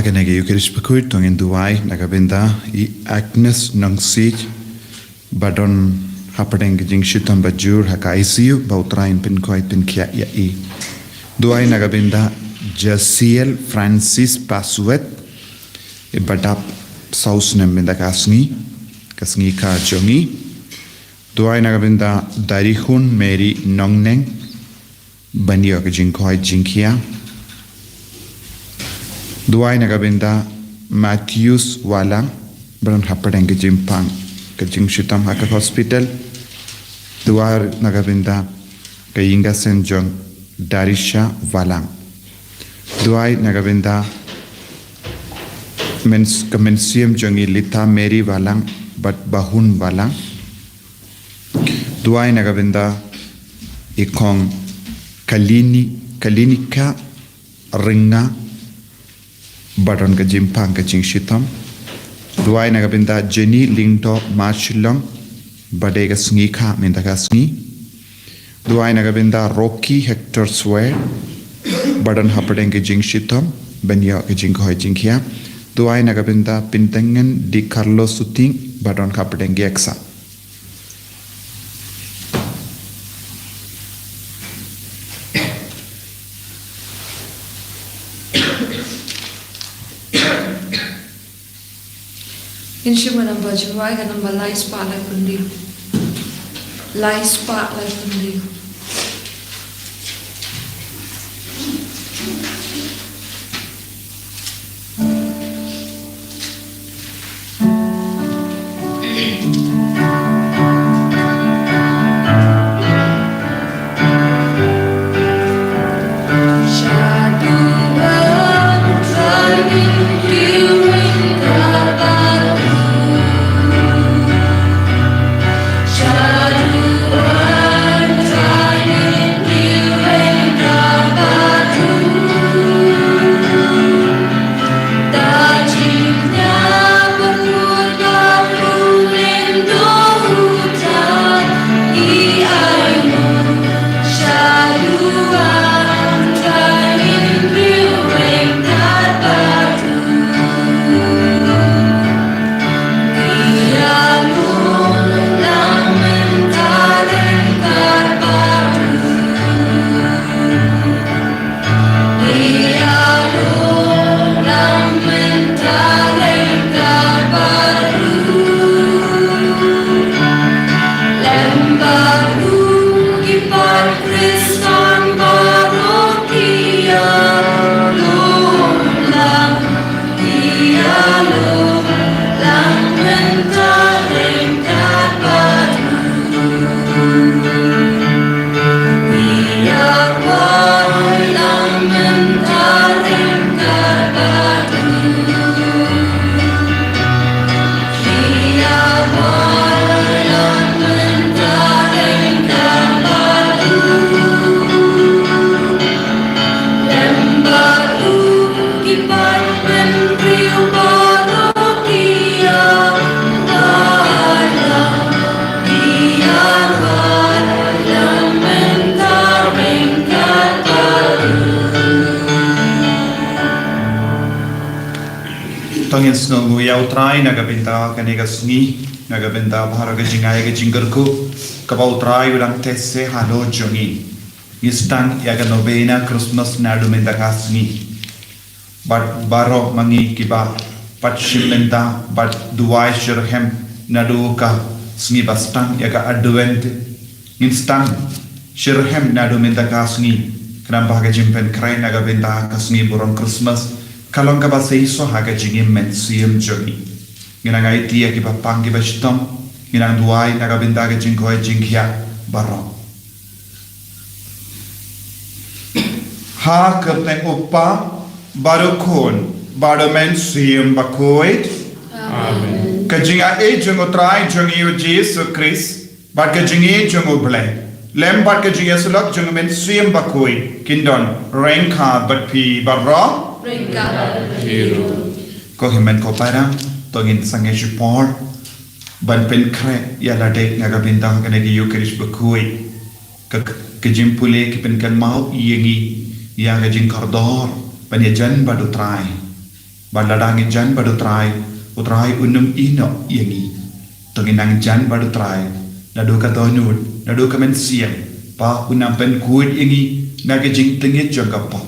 Hagen nage Eucharist bekut tongin duai nagabenda I Agnes Nongsit badon hapedeng jing shitam bajur hakaisiu bautrain pin koi pin kia ya I duai nagabenda Jasiel Francis Pasuet badap saus nembenda kasngi ka jongi duai nagabenda Darihun Mary Nongneng banyo jing koi jingkia Duai nagabenda Matthews Walang Baron Hapadeng ke Jimpang ke Jing Shutam Haka Hospital Duai nagabenda ke Yinga St. John Darisha Walang Duai nagabenda Kemensium Jongi Lita Mary Walang Bat Bahun Walang Duai nagabenda Ikong Kalinika Ringa Baron ke Jimpang ke Jing Shitam Duai nagabenda Jenny Lingto Marchilong Badai ke Sengi Ka Minta ke Sengi Duai nagabenda Rocky Hector Swear Badan Hapadeng ke Jing Shitam Banyo ke Jing Koi Jing Kia Duai nagabenda Pintengen Di Carlos Suting Badan Hapadeng ke Eksa Insya menambah juai kan nambah lai spa lai kundi, lai spa lai kundi. Tongin snongu yau trai nagabenda kanega sngi nagabenda bhara ke jingai ke jinggerku kabau trai ulang tesse halo jongi istang yaga novena Christmas nadu menda kasngi baro mangi kiba pat shimenda bat duai shirhem nadu ka sngi bastang yaga advent instang shirhem nadu menda kasngi kenapa ke jimpen krai nagabenda kasngi burong Christmas Kalong ka ba sa iso haga jingim mensium jogi. Ginangai tiya ki ba pang ki ba shitom. Ginang duai nagabinda ka jingkoy jingkya barong. Ha kapne upa barukun baro mensium bakoit. Amen. Ka jinga e jungo trai jungi u Jesu Christ. Bar ka jingi jungo blay. Lem bar ka jingi sulok jungo mensium bakoit. Kindon rengka bat pi barong. Ko himen ko para tongin sange support ban pen kre ya la dek naga bintang kana gi Eucharist bekui ke jimpule ki pen kan mau yengi ya ga jing kardor ban ya jan badu trai Baladangin jan utrai unum ino yangi. Tunginang jan badutrai. Nadu katonud, nadu kamen siang. Pa unampen kuit yangi nagajing tingit jangapa.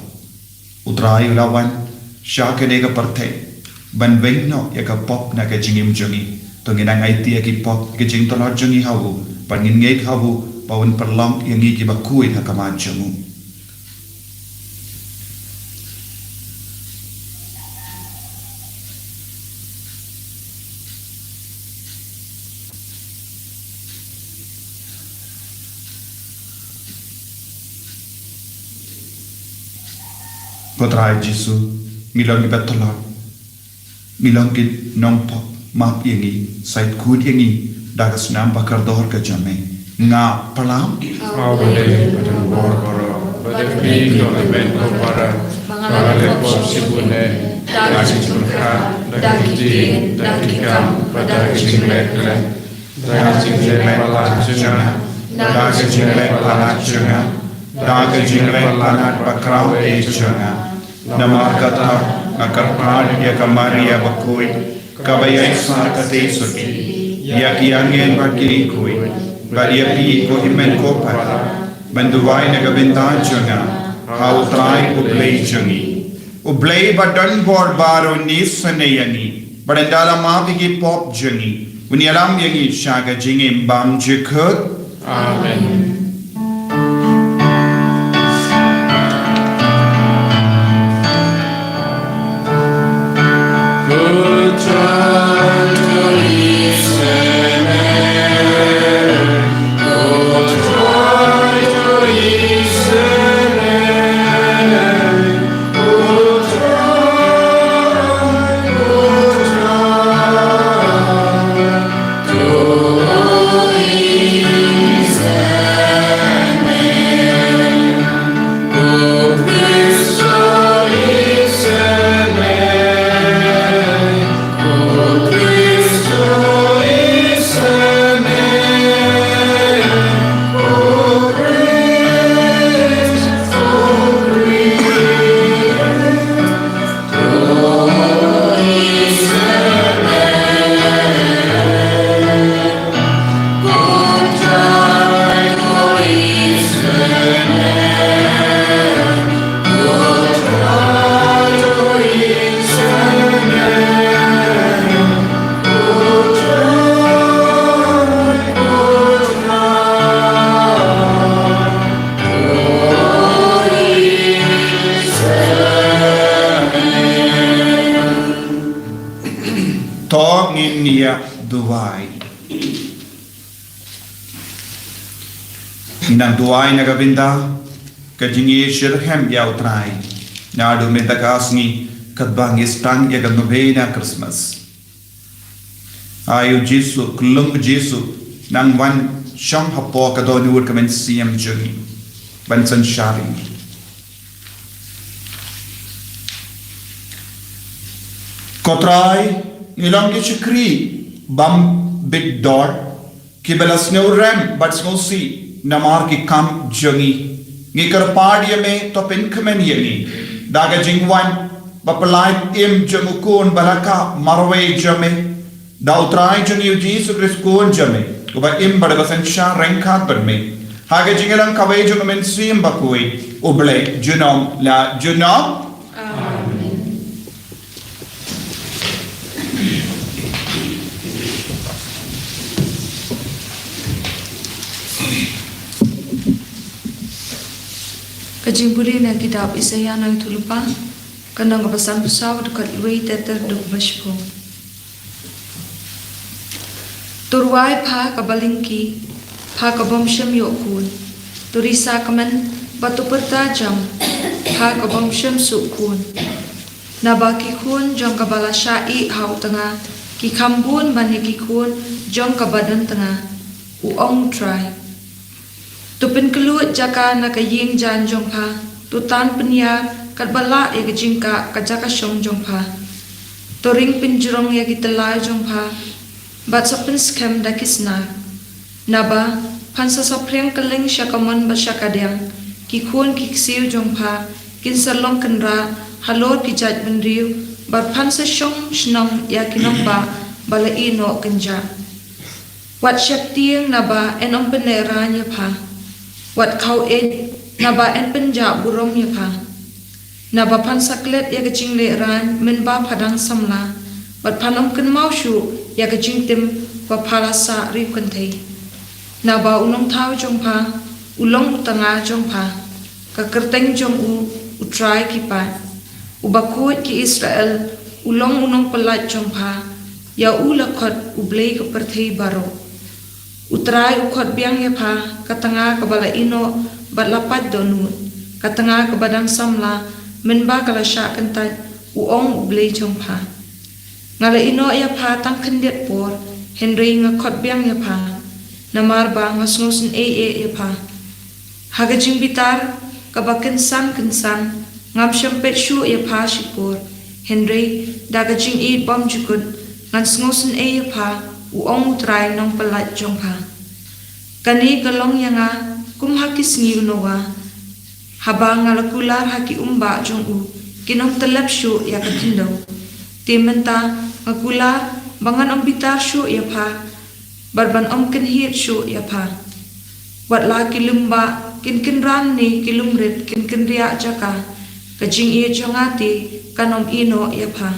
Utrai ulawan syakadega partay. Banbeng no yaka pop nagajingim jangi. Tunginang IT yaki pop gajing tolot jangi hawu. Pangin ngek hawu pawun perlong yangi kibakuit hakaman jamu. Potrai Jisu milong ibetolot milong kit nongpok map yangi sait kud yangi dagas nam bakar dohor ke jame nga palam Awale pada bor-boro pada pintu lemen kopara para pop sibune dagi curha dagi kam pada jingle dagi jingle palacunga dagi jingle palacunga dagi jingle palat bakrau ejunga Nama kata akar pad ya kamaria bakui kabayai sar kate suti ya kiangen bakiri kui baria pi ko himen ko para banduwai nagabintan junga hau trai ublei jungi ublei badan bor baro nis sanayani badandala ma bigi pop jungi unialam yangi shaga jingim bam jikut Amen. Nang duai nagabinda kajingi shirhem yau trai nadu metakasni kadbangis tang ya gadnovena Christmas ayu Jesu klung Jesu nang wan sham hapo kadonu kamen siam jungi bansan shari kotrai nilang kichikri bam big door kibelas no ram but no see Namar ki kam jungi ngikar padia me to pen khmen yeni daga jingwan bapalai im jungukun baraka marwe jame da utrai jungi Jesu Christ kun jame uba im badasan sha renkat berme haga jingelang kawai jungamen sim bakui uble junom la junom Kajing buri na kitab Isaya nang tulupa kanang kapasan pusaw dekat lui teter duk bashpo. Turwai pa kabalingki pa kabomsham yokun turisa kaman batu pertajam pa kabomsham sukun nabaki kun jong kabala syai hau tengah ki kambun baniki kun jong kabadan tengah uong try Tupin keluat jaka na kaying jan jongpa, tutan penya kat bala ya kejingka kajaka syong jongpa. Toring pinjurong ya kitelai jongpa, bat sopin skem dakisna. Naba, pansa sopriang keling syakaman basyakadang, kikun kiksiu jongpa, kinserlong kenra, halor kijat bendriu, Barpan sa syong shnong yakinong ba balaino kanja. Wat syaptiang na ba en om penera niya pa. Wat kau na ba en penja burong niya pa. Na ba pan saklet ya kaching leran men ba padang samla. Wat pan om ken mau shu ya kaching tim wa palasa ri kentei. Na ba unong tau jong pa, ulong utanga jong pa. Kakerteng jong utrai kipa. Ubakut ki Israel ulong unong pelat jong pa. Ya ulakot ublay kepertei baro. Utrai ukot biang ya pa, katanga kabala ino bat lapat donut, katanga kabadang samla, menba kala syak kentat, uong ublay jong pa. Ngala ino ya pa tang kendiat por, Henry ngakot biang ya pa, namar ba ngasngusin ya pa. Hagajing bitar, kabakensan kensan, ngam syempet syu ya pa sipur, Henry dagajing bom jukut, ngansngusin ya pa, uong utrai nong pelat jong pa. Kani galong yanga kum hakis ngi unowa. Habang ngalakular haki umba jong kinong telap syu ya katindo. Timenta ngakular bangan om bitar syu ya pa. Barban om kenhit syu ya pa. Wat laki lumba kin ran ni kilumrit kin riak jaka. Kajing iya jongati kanom ino ya pa.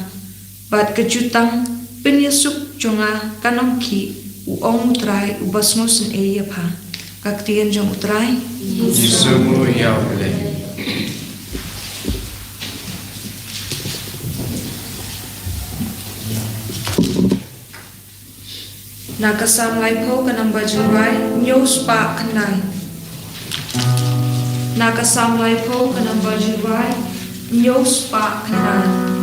Bat kejutang penyesuk jonga kanom ki uong utrai ubas ngosen ya pa. Kaktian jong utrai. Jisumu ya boleh. Nakasam lai po kanang bajurai nyos pa kanay. Nakasam lai po kanang bajurai nyos pa kanay.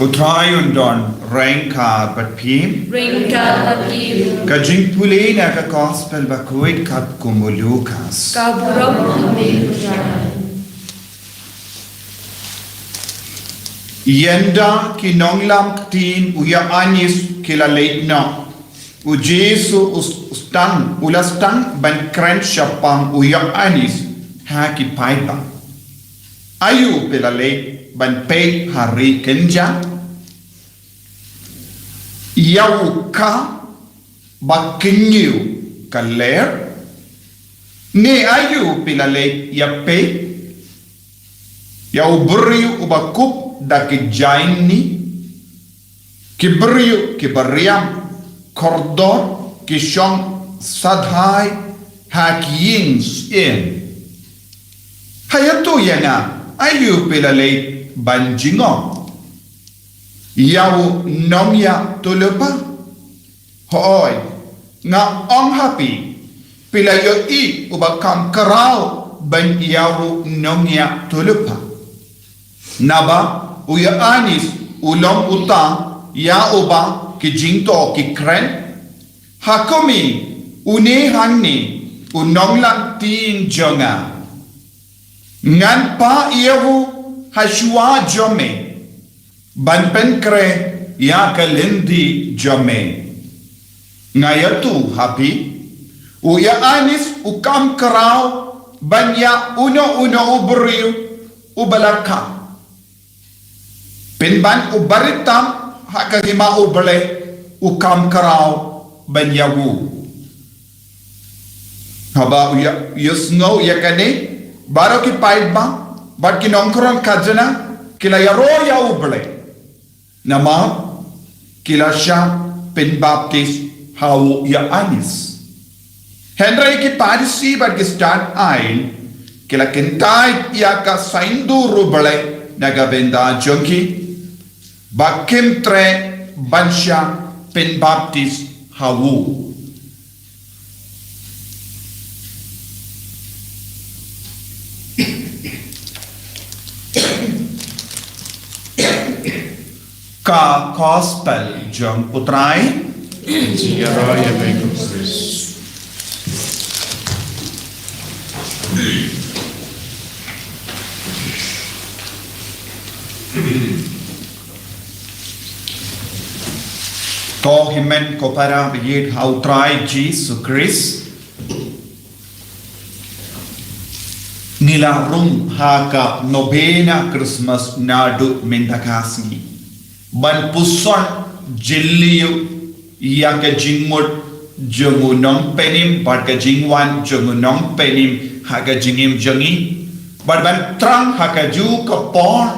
Utrai undon rengka bat pim. Ringka patim. Kajing pulay na ka gospel bakuit kat kumulukas. Kaburam kami pujan. Yenda kinonglam tin uya anis kila leitna. U Jesu ustan ulastan ban kren syapang uya anis haki paiba. Ayu pila leit ban pei hari kenja. Yau ka bakinyu kaler. Ni ayu pila leit ya pei. Yau beriu ubakup da kijaini kiberiu kiberiam kordor kishong sadhai hakiyings in hayatu yana ayu pilalay banjingo yaw nomya tulupa hoy nga ong happy pilayo I ubakam karao ban yaw nomya tulupa naba uya anis ulong uta ya uba ki jingto ki kren hakumi une hanni unong lang tin jonga ngan pa iyahu hashwa jome ban pen kre ya kalindi jome ngayatu happy uya anis ukam karao ban ya uno uberiu ubalaka Pinban ubaritam hakagima ubale ukam karao banyawu. Haba yusno yakane baro ki paidba bar ki nongkron kajana kila yaro ya ubale. Nama kila sha pin baptist hau ya anis. Henry ki parisi bar ki start ail kila kentai ya ka saindu rubale nagabenda jonki. Bakim tre bansya pen baptis hawu. Ka gospel jong utrai. Sigara ya baik Chris. Ko himen ko para biyid hautray Jesus Christ nilarung haka novena Christmas nadu mendakasni ban puson jilliyu yaka jingmut jungunong penim barka jingwan jungunong penim haka jingim jangi ban trang haka ju kapor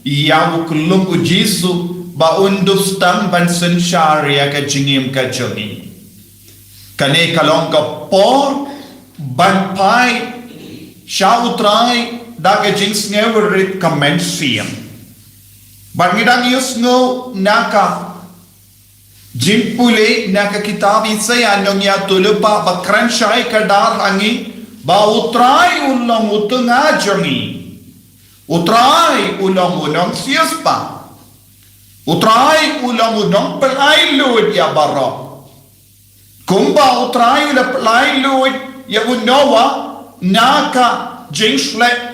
yaw kulung u Jesus ba undustam ban sensyariya ka jingim ka jongi kane kalong ka por ban pai shautrai da ka jings ngewerit comment siyam ban ngidang yus ngo naka jimpule naka kitabi saya nong ya tulupa bakran syai kadar hangi ba utrai ulang utunga jongi utrai ulang unang siyaspa Utrai ulang unong pelai luit ya barok. Kumba utrai ulang pelai luit ya unawa naka jingsle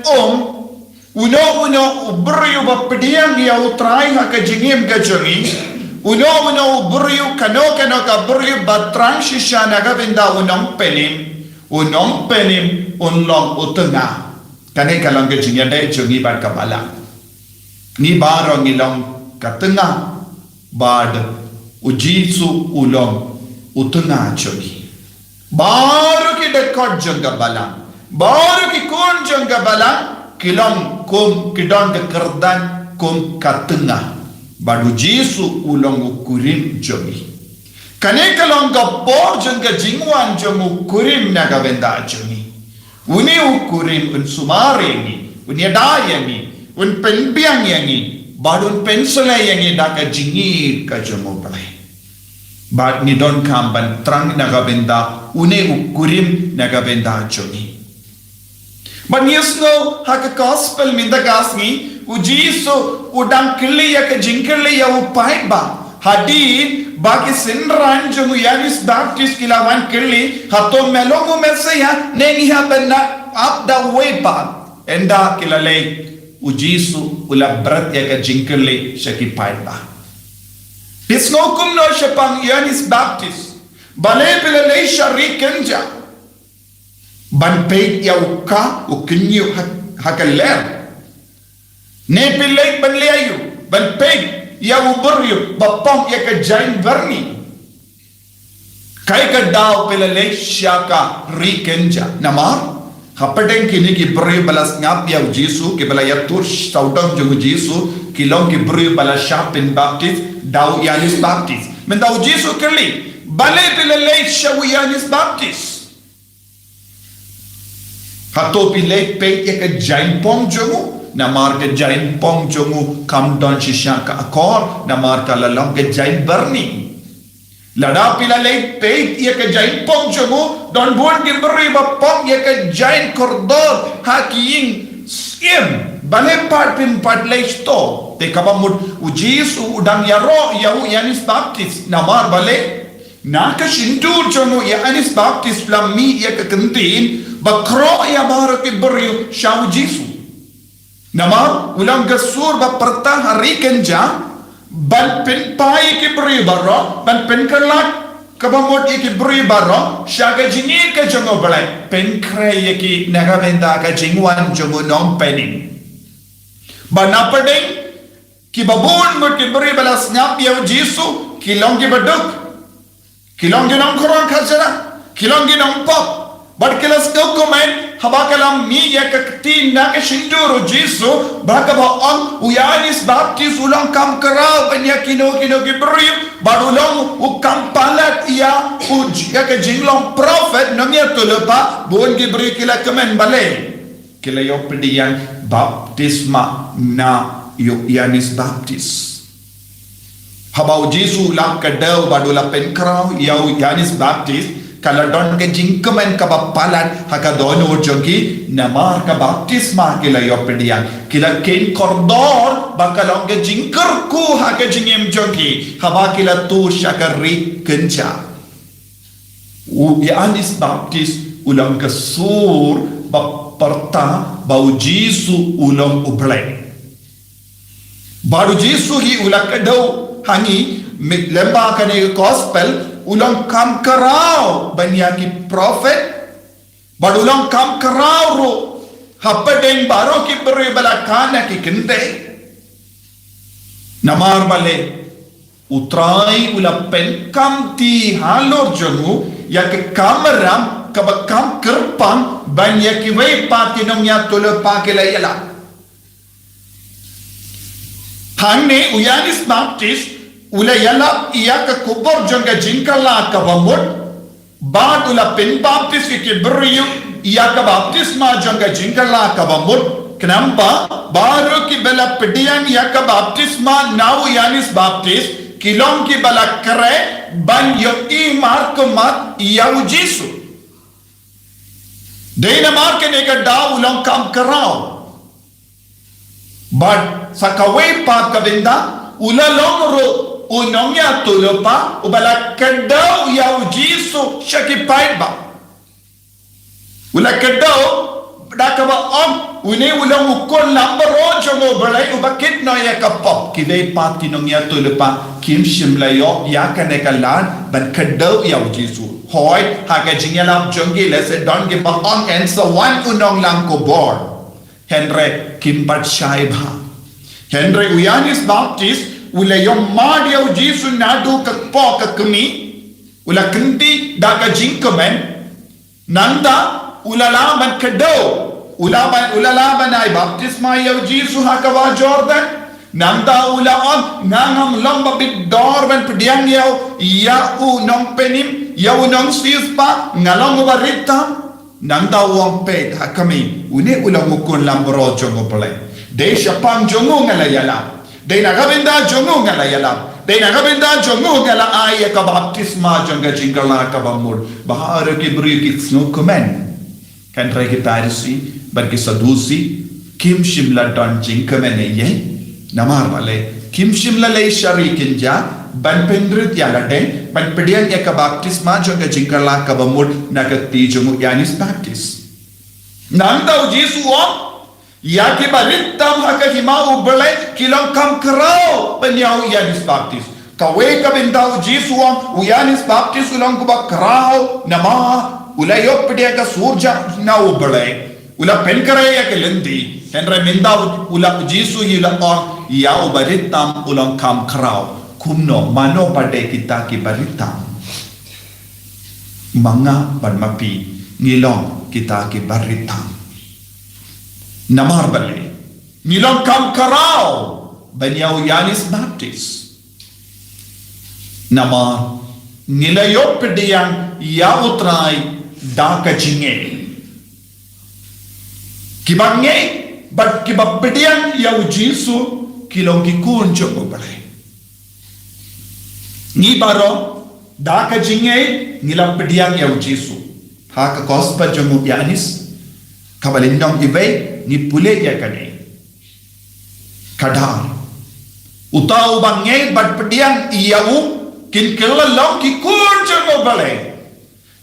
uno uberi uba pediang ya utrai haka jingim gajongi uno uberi kano ka beri batrang shisha naga benda unong penim unlong utenga kane kalang gajingya dai jongi bar kabala ni barong ilong katengah bad ujisu ulong utengah jogi baru ki dekot jangga balang baru ki kun jangga balang kilong kum kidon dekerdan kum katengah bad ujisu ulong ukurim jogi kane kalong gapor jangga jingwan jang ukurim naga benda jogi uni ukurim unsumari ni uni daya ni un pen biang yangi badun pensole yangi daka jingi ka jomo balai bad ni don kamban trang nagabenda une ukurim nagabenda jongi but yesno haka gospel minda gasni ujiso udang kili ya ka jinkili ya upai ba hadi baki sinran jongu yanis baptist kilawan kili hato melongo mesaya nengi habena up the way pa enda kilale ujisu ula berat ya ka jinkele shaki paida pisno kumno shapang yanis baptist bale pilale shari kenja ban peit ya uka ukinyu hakaler ne pilek ban leayu ban peit ya uburyu bapong ya ka jain verni kai ka daw pilale shaka ri kenja namar Hapadeng kini ki beri balas ngap ya Yesus ki bala yatur saudang jung Yesus kilong ki beri balas Shapin Baptist dau Yanis Baptist mendau Yesus keli bale pilele shawi Yanis Baptist hato pilek pe ya ke jain pong jungu namar ke jain pong jungu kam don shisha ka akor namar ka lalang ke jain berni lada pilale pe ya ke jain pong jungu don buat ki beri bapong ya ke jain kordor hakiing siem bale part pin part leisto te kabamud ujisu udang yaro yau Yanis Baptist namar bale naka shindur jono Yanis Baptist lami ya ke kentin bakro ya bar ki beri shau Jisu namar ulang gasur ba perta hari kenja ban pin pai ki beri baro ban pin kerlat kabamot iki beri baro shaga jingi ka jongo balai penkre yaki nagabenda ka jingwan jongo nong pening banapadeng ki babun mot ki beri balas ngap ya Yesu kilong ki baduk kilong ki nong korang khajara kilong ki nong pop bad kelas dokumen habakalam mi ya ka tin na ka shinduro Yesu bakaba on Yanis Baptist ulang kam karau banya kino ki beri barulong ukam palat ya ya ke jinglong prophet namanya tulepa buon ki beri kila kemen bale kila yo pedian baptisma na yo Yanis Baptist habau Yesu lam kadau badula penkrau ya Yanis Baptist kala don ke jingkemen ka palat haka don urjogi namar ka baptisma kila yo pedian kila ken kordor bakalong ke jingkerku haka jingem jogi haba kila tu syakari kenca Yanis Baptist ulang kesur baperta bau Yesu ulang ublek baru Yesu hi ulang kadau hangi lemba kane gospel ulang kam karau banyaki prophet badulang kam karau ro hapadeng baro ki beri balakana ki kente namar bale utrai ula pen kam ti halor jongu ya ke kameram kabakam kerpang banyaki wei patinong ya tole pakela yala hangne Yanis Baptist ula yala iya ka kubor jonga jinkala ka bamut bad ula pen Baptist ki beriyu iya ka baptisma jonga jinkala ka bamut kenapa baru ki bela pedian iya ka baptisma nau Yanis Baptist kilong ki bala kere ban yo i markomat iya Yesu deina marke ne ka da ulang kam karau bad sakawai pat ka benda ula longro unongnya tulupa ubala kadau ya Yesu shaki paiba ula kadau dakaba om une ulang ukon lambaro jongo balai ubakit no ya kapop kidai pati nongnya tulupa kim shimlayo ya kanekalan ban kadau ya Yesu hoy haga jingalam jongi lese don give on answer one unong lang ko bor Henry kim pat shaiba Henry Yanis Baptist ula yung madia Yesu nadu kakpo kakami ula kendi daga jingkemen nanda ula laban kadau ula laban ay baptisma ya Yesu hakawa Jordan nanda ula on nangam lamba bidor ban pediang yaw ya nong penim ya nong sispa ngalong barita nanda uang ped hakami une ula mukun lambro jongo pala De Shapang Jongo Ngalayala. De Nagabinda Jongo Ngalayala. De Nagabinda Jongo Ngala Aya Kabaptisma Jonga Jingala Kabamur. Bahara Kibri Kitsno Kumen. Kan Regitarisi, Barkisadusi, Kim Shimla Don Jinkamene Ye, Namar Male, Kim Shimla Le Sharikinja, Ban Pendrit Yalade, Ban Pedian Yakabaptisma Jonga Jingala Kabamur, Nagati Jomu Yanis Baptist. Nanda Jesu. Yaki baritam hakahima ubele kilang kam kerau penyau Yanis Baptist. Kawe kabintau Jesuam Yanis Baptist ulang kubak kerau nama ulayok pedia ka surja na ubele ula penkare ya kelendi henre minda ula Jesu ula on ya baritam ulang kam kerau kumno mano pade kita ki baritam manga barmapi ngilong kita ki baritam. Namar bale, nilong kam karao, banyaw Yanis Baptist. Namar, nilayop pediyang yautray daka jinge. Kibangye, but kibapediyang yaw Jesu, kilong kikun jogo bale. Ni baro, daka jinge, nilang pediyang yaw Jesu. Haka kospa jogo Yanis, kabalindong ibay, ni pule ya kane kadar utau bangye bat pediang iau kin kelalong ki kunjo bale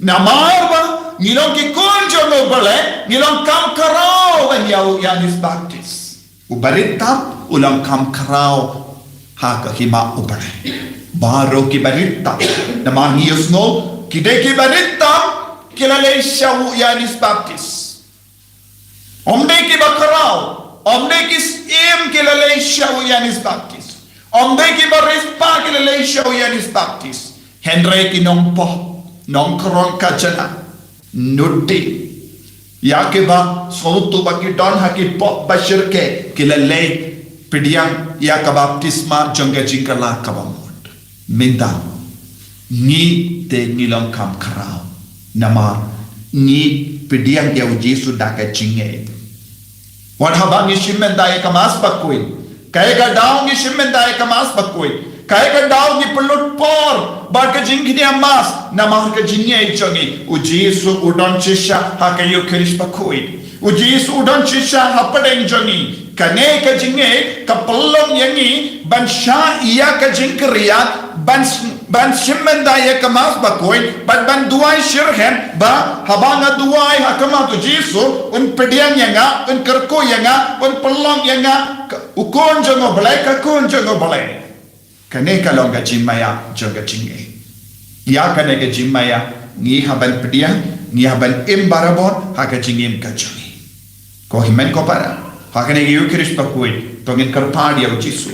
namar ba ngilong ki kunjo bale ngilong kam karao ban yau Yanis Baptist ubaritam ulang kam karao haka hima ubare baro ki barita namar ngiyos no kide ki barita kilale shawu Yanis Baptist. Omde ki bakarao, omde ki im ki lalay shaw Yanis Baptist. Omde ki barispa ki lalay shaw Yanis Baptist. Henry ki nong po, nong karon kajana, nuti. Ya ke ba sautu baki don haki po bashir ke ki lalay pidiyang ya ka baptisma jonga jingkala kabamod. Minda, ni te nilang kam karao. Nama, ni pidiyang yaw Jesu daka jingay. Wan habang ishimen daya kamas bakuin. Kaya ka daw ng ishimen daya kamas bakuin. Kaya ka daw ni pelut por. Barka jingkini amas. Namah ka jingay chongi. Ujisu udon chisha hakayo kirish bakuin. Ujisu udon chisha hapadeng chongi. Kane ka jingay kapalong yangi. Bansya iya ka jingkriya. Ban shimen daya kamas bakuin. Ban duay shirhen. Ba habang nga duay hakama tu Jesu. Un pediang yanga. Un kerko yanga. Un pelong yanga. Ukon jongo balay. Kakon jongo balay. Kane ka long ka jimaya jonga jingay. Ya kane ka jimaya. Ngi haban pediang. Ngi haban imbarabon. Haka jingim ka jongi. Ko himen ko para. Hakane ki yukirish bakuin. Tongin karpadi yaw Jesu.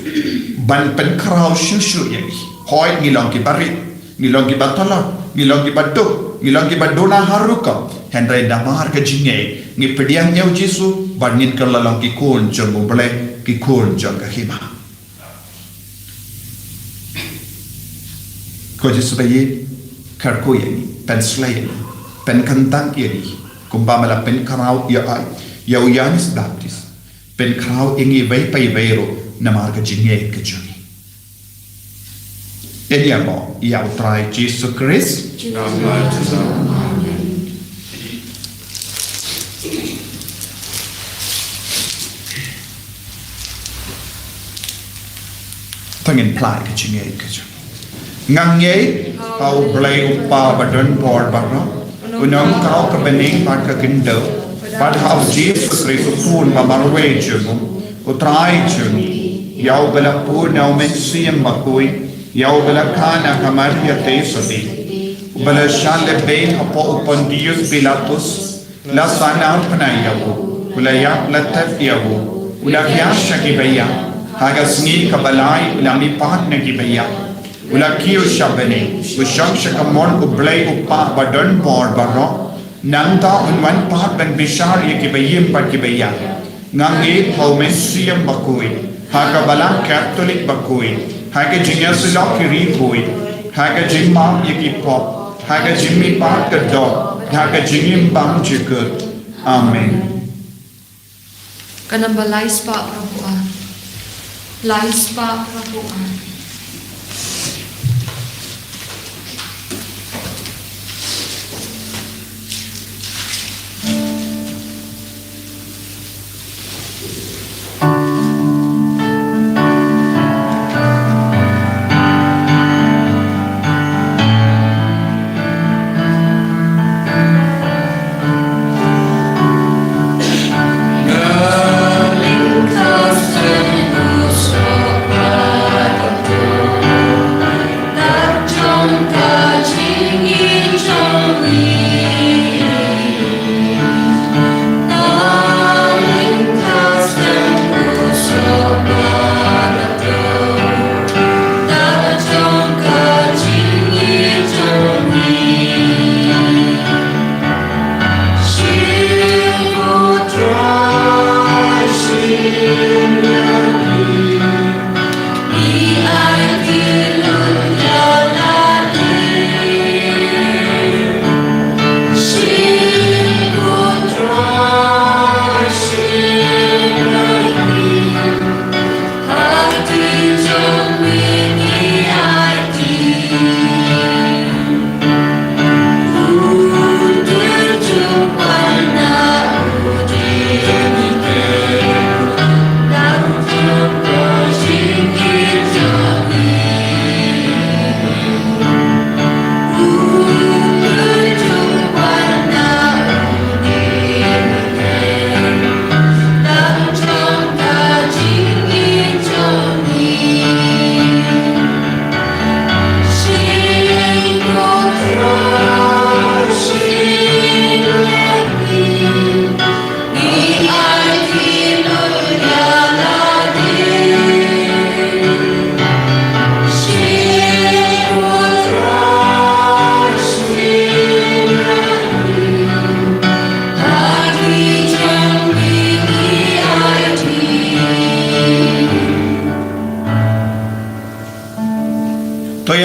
Ban pen krao shushu yangi. Hoy ngilong ki barit, ngilong ki batolong, ngilong ki baduk, ngilong ki badona haruka. Henry damar ka jingay, ngi pediang yaw Jesu, bangin ka lalong ki kun jong ubale, ki kun jong kahima. Ko Jesu bayi, karko yani, pen slay, pen kantang yani, kumbamala pen karao yaw Yanis Baptist, pen karao ingi vay pay vayro, namar ka jingay ka jong. Ediamo, iau trai Jesu Christ. Tangin plai ke chingai ke jong. Ngangai pau blai upa badan por barro. Unang kau ke bening pat ke kindo. Pat hau Jesu Christ pun bamarwe jong. Utrai jong. Iau bela pun au mensiam bakui. Yaw bala kana kamaria tesodi. Bala shale bain hapo upon Dios Pilatus. La sana panayawo. Ula yak lataf yawo. Ula kiyasha kibaya. Hagas ni kabalay ula mipahat na kibaya. Ula kiyo shabane. Ushang shakamon ublay upa badan por baro. Nangta unwan pahat ban bishar yakibayim pat kibaya. Ngangi haumensiyam bakui. Hagabala Catholic bakui. Haga jingya silok kiri boy. Haga jingma yaki pop. Haga jingmi part the dog. Haga jingim bang jikut. Amen. kanamba lais pa prabuan. Lais pa prabuan.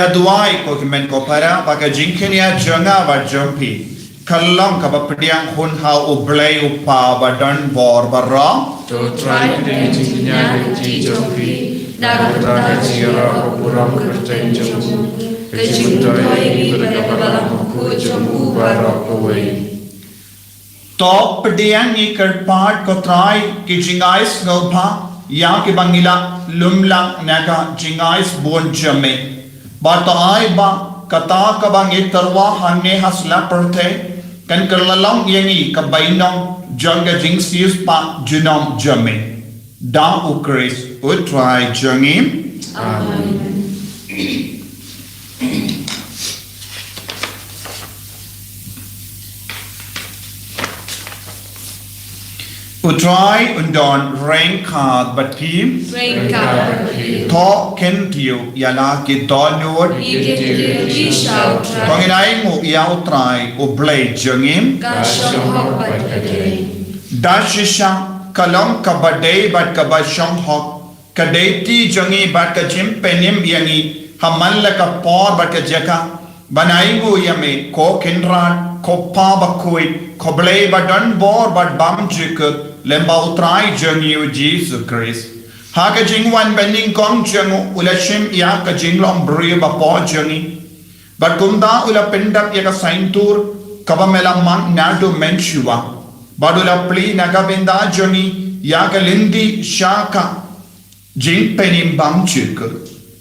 Duai ko kimen ko para baka jingkin ya janga ba jumpi kallam ka ba pediang hun ha ublay upa ba dan bor barra to try to jinya ji jompi dapat jira puram kerjain jamu kejimutoi berkabalang ku jamu barok away top pediang ni kerpat ko try ki jingais ngopha ya ki bangila lumlang naga jingais bon jame Batai ba kata kabang itarwa hanne hasla perte kan kerlalang yangi kabainong janga jingsius pa junam jame da ukris utrai jangim Amen. Utrai undon rengkad batim to kentiu yala ki donod Panginay mo iyaw try ublay jangim dashisha kalong kabadey bat kabasyong hok kadeti jangi bat kajim penim yangi hamalla ka por bat kajaka banay mo yame ko kinran ko pa bakuit ko blay badan bor bat bam jikut lemba utrai jangi u Jesus Christ Haka jingwan bending kong jangu ulashim ya ka jinglong bri ba po jangi but kumda ula pendap ya ka saintur kabamela man nado menshua badula pli nagabenda jangi ya ka lindi shaka jing penim bam chuk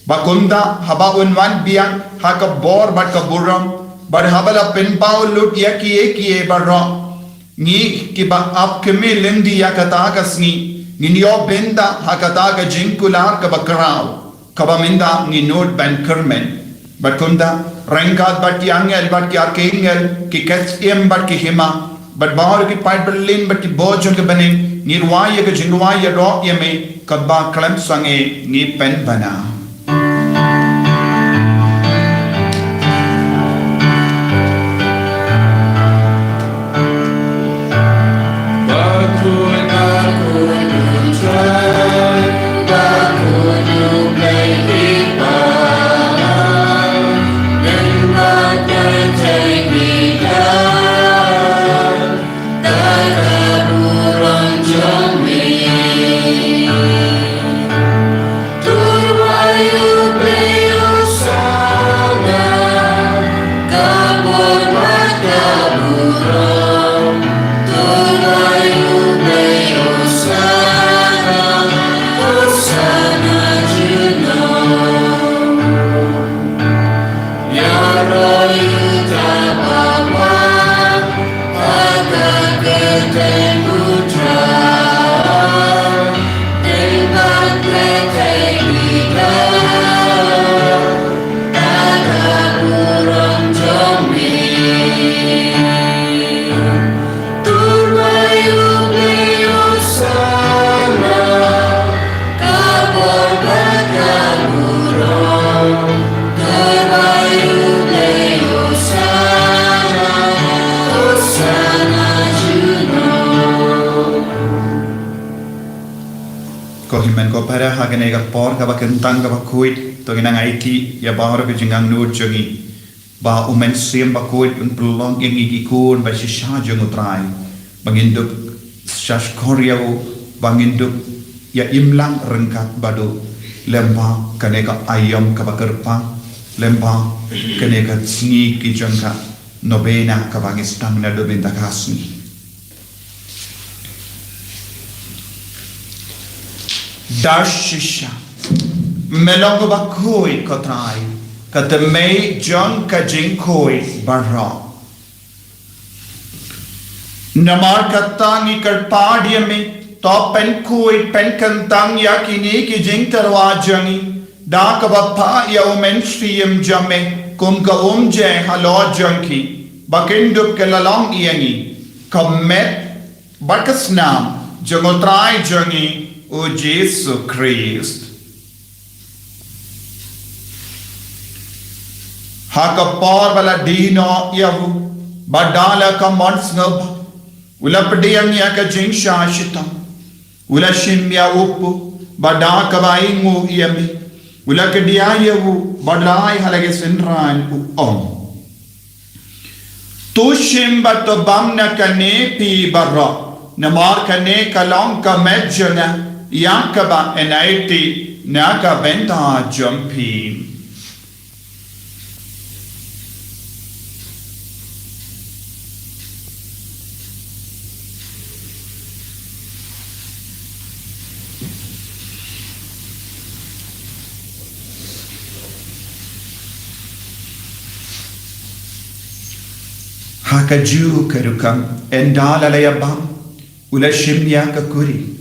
ba kumda haba unwan biang haka bor bat ka buram but habala penpau lut ya ki barra ni ki ba ap keme lindi ya ka takas ni Ninyo benda hakataga jinkular kabakrao kabaminda ni nod ban kermen batkunda rengkat bat yangel bat ki arkengel ki kets em bat ki hima bat bahar ki pat berlin bat ki bojon ke baning nirwaya ke jinwaya ro yeme kabba klem sange ni pen bana me. himen ko para hagane ga por ka bakentang ka bakuit to ginang IT ya bahar ke jingang nur jongi ba umen sim bakuit un prolong yang ikikun ba shisha jong utrai banginduk shash koryau banginduk ya imlang rengkat badu lemba kaneka ayam ka bakerpa lemba kaneka sngi ki jangka nobena ka bangistang na do bintakasni Dashisha Melongo bakoi kotrai Katamei John Kajinkoi Barra Namar katangi karpadiami Top pen koi pen kantang yakini ki jingtarwa jangi Dakabapa ya umenshiyam jame Kumka umje halo janki Bakinduk kelalong iangi Komet Bakasnam Jangotrai jangi O Jesus Christ. Hakapar bala dino yahu badala ka mansngab ula pediang ya ka jingsha shitam ula shimya upu badaka baingu yami ula kedia yahu badai halage senran on tu shimba to bamna kane pi barra namar kane kalong ka medjana Yakaba enaiti naka benta jumping. Hakaju kerukam endala layabam ula shimya kakuri.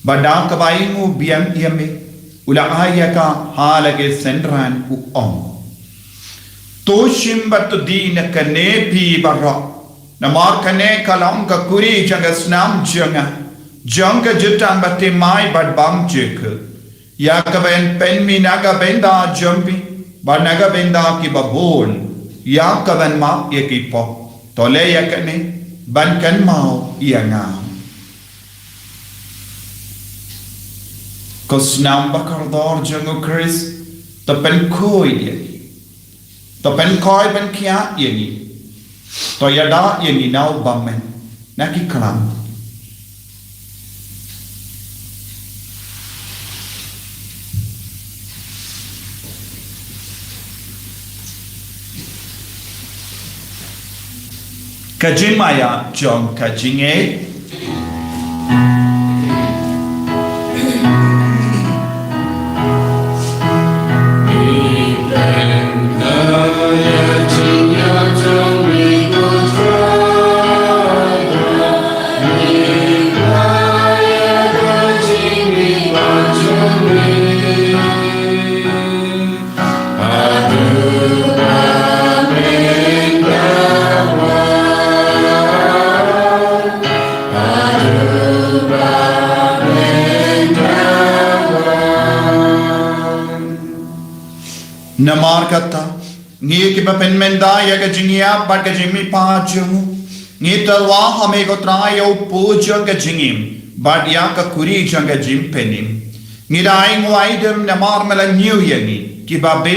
Badang kabaingu biang yame ula ayaka halage senran uong toshim batu dina kane pi barra namar kane kalam ka kuri janga snam janga jutang bate mai bad bam jek yakaben penmi naga benda jumpi ba naga benda ki babon yakaben ma yekipo tole yakane ban kan mau ianga Kosnam bakardor jango Chris to pen koi yani to pen koi pen kia yani to yada yani now bamen naki kalam kajimaya jong kajinge Namar kata ngi ki pen menda ya ga jingia bat ga jimi pa jumu ngi talwa hame ko traya u puja ga jingim bat ya ka kuri janga jim penim ngi dai ngwaidem namar mala new yani ki babe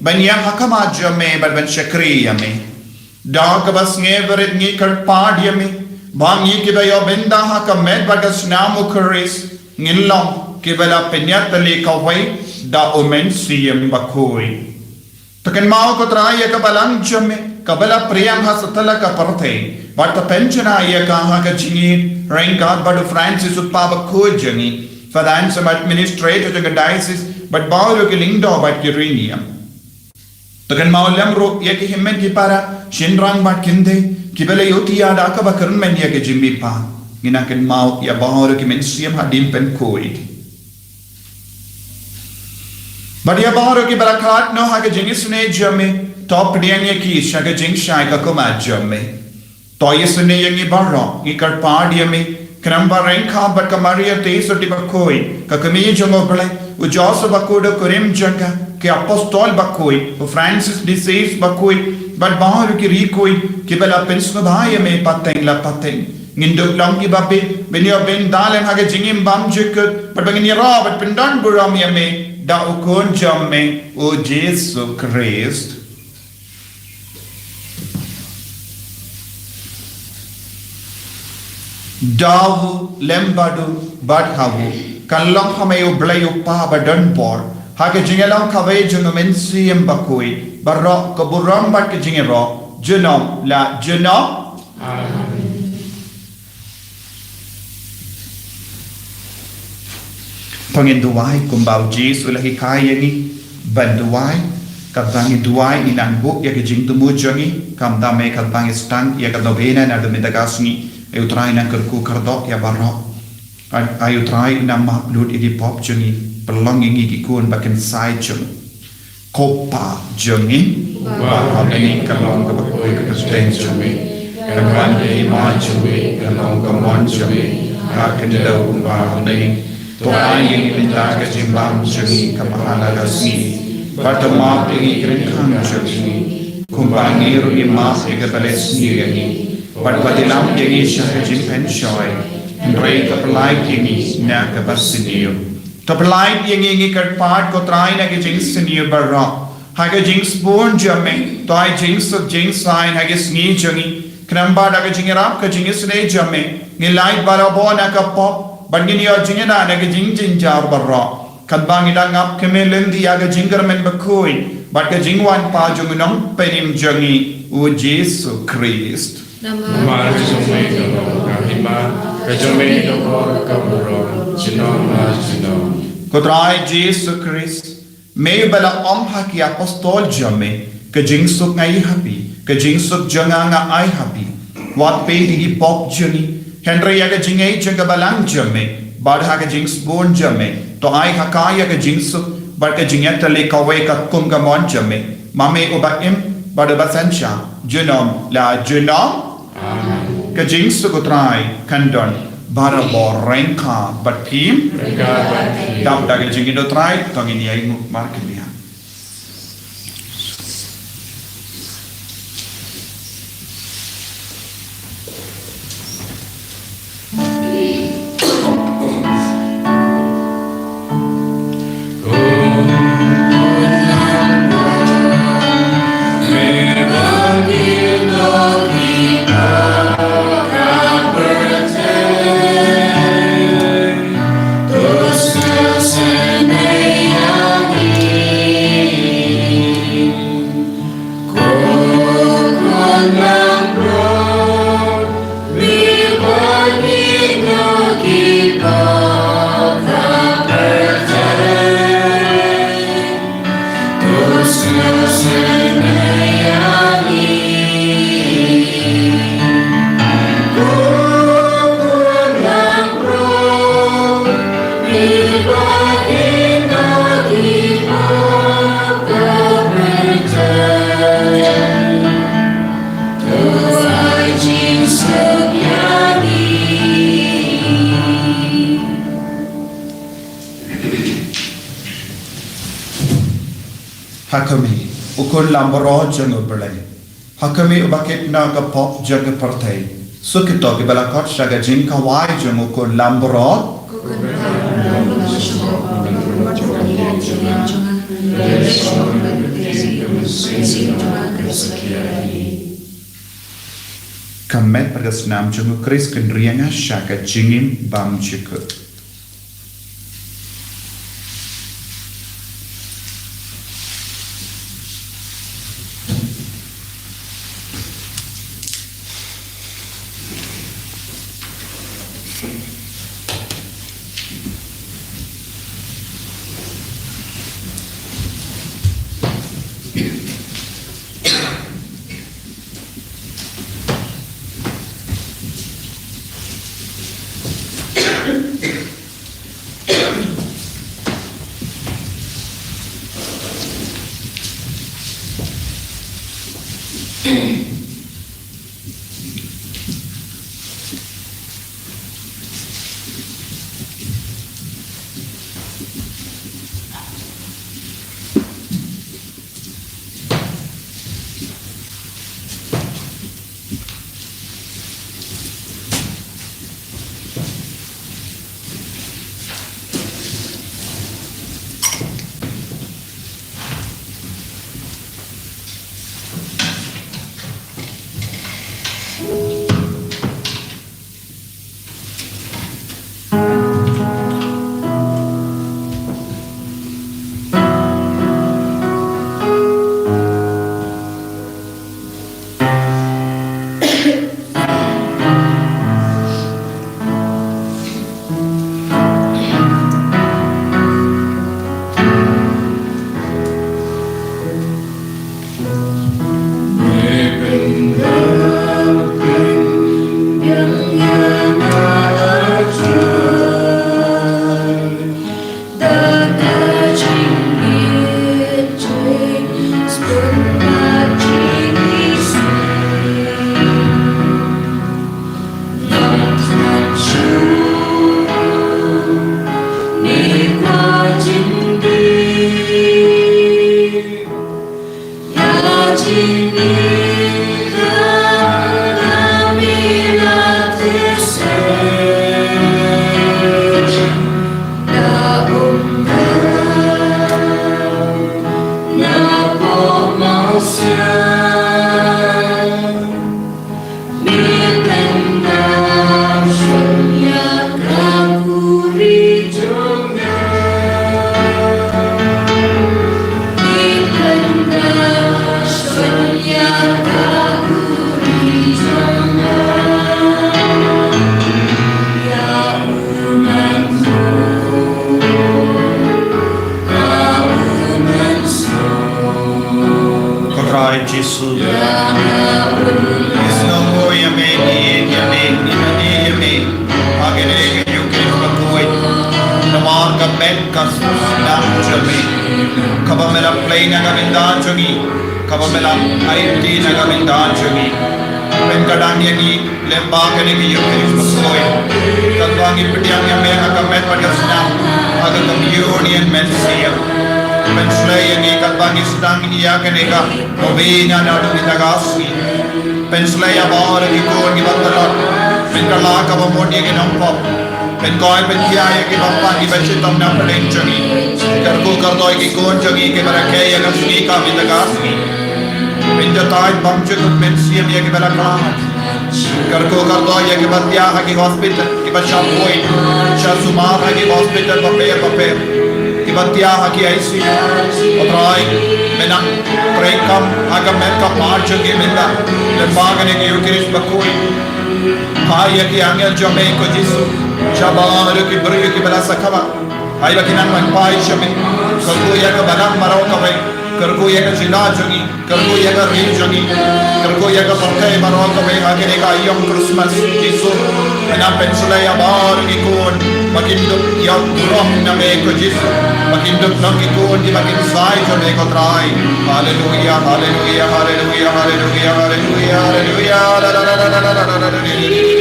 ban ya hakama jame bat ban shakri yame da ka bas nge verit ngi kar pad yame ba ngi ki ba yo benda ha ka med bat ga snamu kuris ngillo ki bala penyat le ka wai da omen siem bakoi Takan mau ko traya ka balang jame kabala priyang hasatala ka parthe but the pensiona ya ka ha ka jingi rankat but Francis utpaba ko jangi finance administrator to diocese but bawlo ke lingdo but kirinium Takan mau lemro ya ki himmen ki para shinrang but kinde kibele yotia da ka ba karun men ya ke jimbi pa nginaken mau ya bawlo ki mensiam hadim pen koid But ya baharo ki barakat no ha ke jingis ne jame top dianya ki shaga jing shai ka koma jame to yesne yangi barro ki karpa diame kramba renka but kamaria te so tibakoi ka kami jongo pale u joso bakudo kurim janga ke apostol bakoi u Francis disease bakoi but baharo ki rikoi ki bela pensno bhai me pateng la pateng nginduk long ki babi benyo ben dalen hage jingim bam jikut perbangin ni rabat pendan buram yame da ukun jamme o Jesu Christ dawu lembadu badhawu kanlong hamayo blayo pa badan bor hage jingelang kawai junumen siem bakui barok keburam bat ke jingero junom la junom Penginduai kumbau Jesu lagi kaya ni banduai kabangi duai inang buk ya kejing tumu jangi kam dame kalbangi stang ya kadobena na domedagasni eutrai nang kerku kardok ya barok ayutrai nang maklud igi pop jangi pelong ingi gikun bakin sai jeng kopa jangi baham ini kalong kebakui kekesten jangi kaban ima jangi kalong kamon jangi akan dau kumbau ini Tuhan yang minta kejimbang jangi kemahala kasih Batamap yang ikrikang jangi Kumbangi runi maaf yang kebalas nirani Badbadilam yang isya kejimpen syoy Ndrai kepelai yang na kebasinir Kepelai yang ingi kerpat kotrai na kejing sinir barak Haga jing spon jamme Toai jing sub jing sain haga sngi jangi Kenamba da kejing irap kejing isne jamme Ngilai barabo na kapop Bagini yo jingena na kejing jar barak Kadbang idangap kemelendi aga jinggermen bakui Bat kejingwan pa jungunong penim jangi U Jesu Christ Nama jumai kalong kahima kejumai dokor kaburon jinom na jinom Kotrai Jesu Christ May bala haki apostol jamme Kejing suk ngai happy Kejing suk janga nga ai happy Wat pe digi pop jangi Henry aga jingai janga balang jamme Badha ka jing spoon jamme To ai hakaya ka jing suk Bar ka jingya tali kawai ka kum ka mon jamme Mame uba im Bada basansha Junom la junom Ka jing suk utrai Kandon Bara boreng ka Bat pim Dam daga jingin utrai Tongin yai nguk markin lihat Hakami ukun lambaro jangu berlai Hakami ubakit na kapop jangu partai Sukito ki balakot shaga jing kawai jangu ukun lambaro Kamet pada senam jangu Kris kendrianga shaga jingim bam jikut Penslaya bawar ki ko ki batala penkala ka bomodi ki nampo penkoi penkiaya ki bappa ki bache tamna palen chagi karko kardoi ki kon chagi ke barake ya gasni ka bitagasni penjatai bamche ko pensiam ya ki baraka karko kardoi ya ki batya ha ki hospital ki bacha koi chasuma ha ki hospital pape ki batya ha ki ICU otrai menang prekam agam merka marcha ki minda lembaga ki ukris bakoi kaya ki angel jame ko jisu shabar ki bari ki bala sakaba ai ba ki nan man pai shame karko ya ka balam marau ka bai karko ya ka jila jogi karko ya ka ri jogi karko ya ka pakai marau ka bai agene ka yom Christmas jisu na pensula ya bar ki kon makin duk ya rom na me ko jisu makin duk nam ki kon di makin sai jo me ko trai hallelujah hallelujah hallelujah hallelujah hallelujah hallelujah hallelujah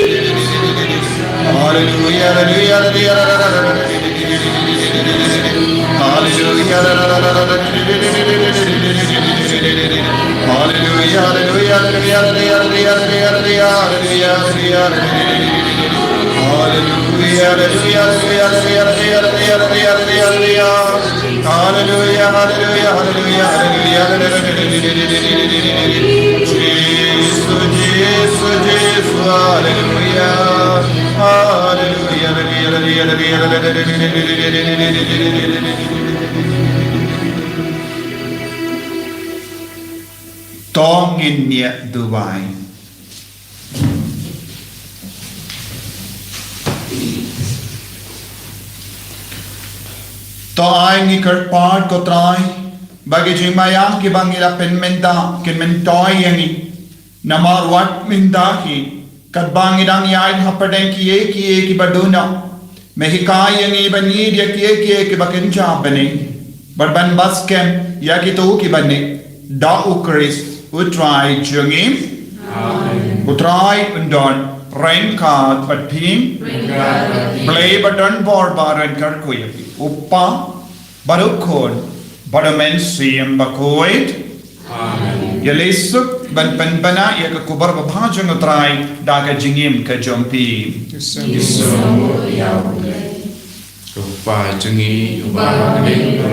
Tong in near Dubai. To ai ni kerpart ko try bagi jimaya ki bangira penmenta kin mentoi yangi namar wat mindahi kat bangirang yain hapaden ki baduna mehikai yangi bani dia ki bakencha bani barban baskem ya ki to ki bani da ukris utrai jungim utrai undon rain card patim play button for baran karkuy uppa barukon badamen siem bakoid yalisuk ban bana ya ka kubar babhajung utrai daga jingim ka jompi uppa jungi ubah ning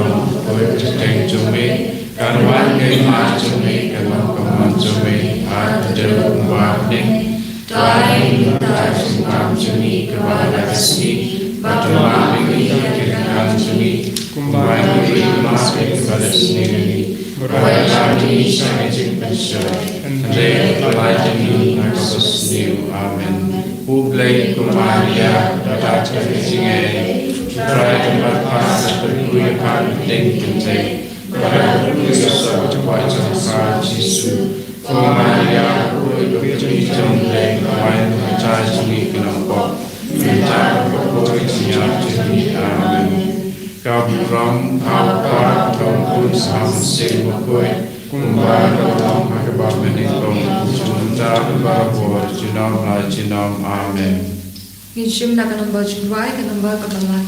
koi teng jumi karwan ke ma jumi karwan kaman jumi adel ubah ning tai ta singam jumi kawala kasni batwa ning kirkan jumi kumbai ning ma ke kalasni beraya ni sangat jingpensoi andre alai ni nakasni amen ublai kumaria data jingai try to pass the kan ding kintai pada Yesus berjumpa dengan Yesus Maria berjumpa dengan Tuhan percaya sini kenapa minta berdoa sini amen kau ram apa tumpun samsing berkoi kumbar dalam agama menikung junta berbuat jinam amen Insyum nak nombor juai ke nombor kebelah.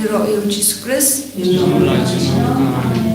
ro eu Jesus Christ Trong là chính